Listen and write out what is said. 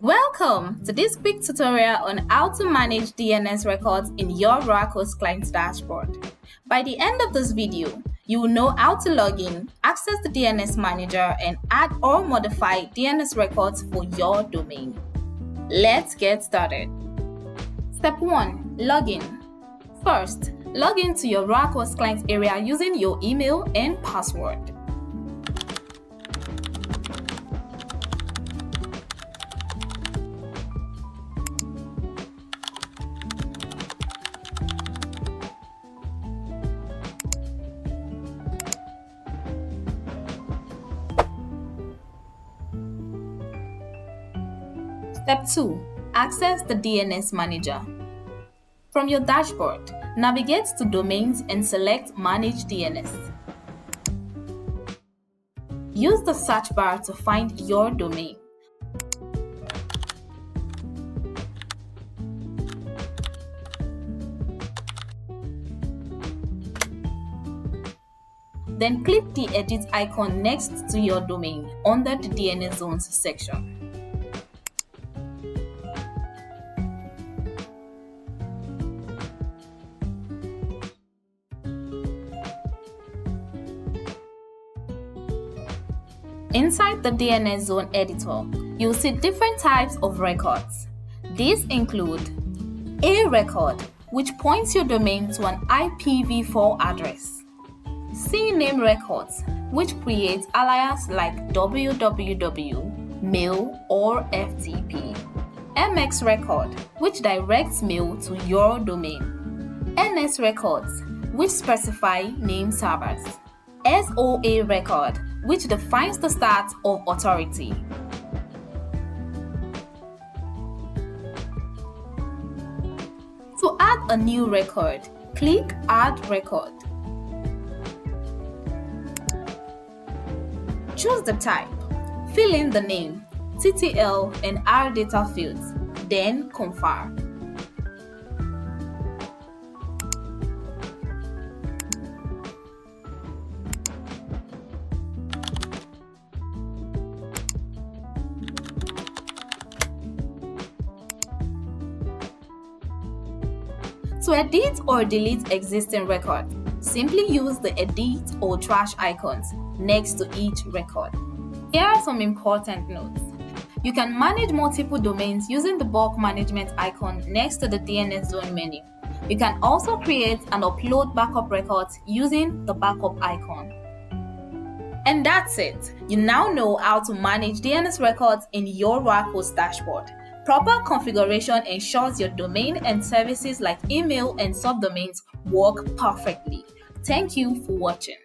Welcome to this quick tutorial on how to manage DNS records in your Ruachost client's dashboard. By the end of this video, you will know how to log in, access the DNS manager, and add or modify DNS records for your domain. Let's get started. Step 1. Login. First, log into your Ruachost client area using your email and password. Step 2. Access the DNS manager. From your dashboard, navigate to Domains and select Manage DNS. Use the search bar to find your domain. Then click the edit icon next to your domain under the DNS zones section. Inside the DNS zone editor, you'll see different types of records. These include a record, which points your domain to an IPv4 address. CNAME records, which create alias like www, mail, or FTP. MX record, which directs mail to your domain. NS records, which specify name servers. SOA record, which defines the start of authority. To add a new record, click Add Record. Choose the type, fill in the name, TTL and R data fields, then confirm. To edit or delete existing records, simply use the edit or trash icons next to each record. Here are some important notes. You can manage multiple domains using the bulk management icon next to the DNS zone menu. You can also create and upload backup records using the backup icon. And that's it. You now know how to manage DNS records in your Ruachost dashboard. Proper configuration ensures your domain and services like email and subdomains work perfectly. Thank you for watching.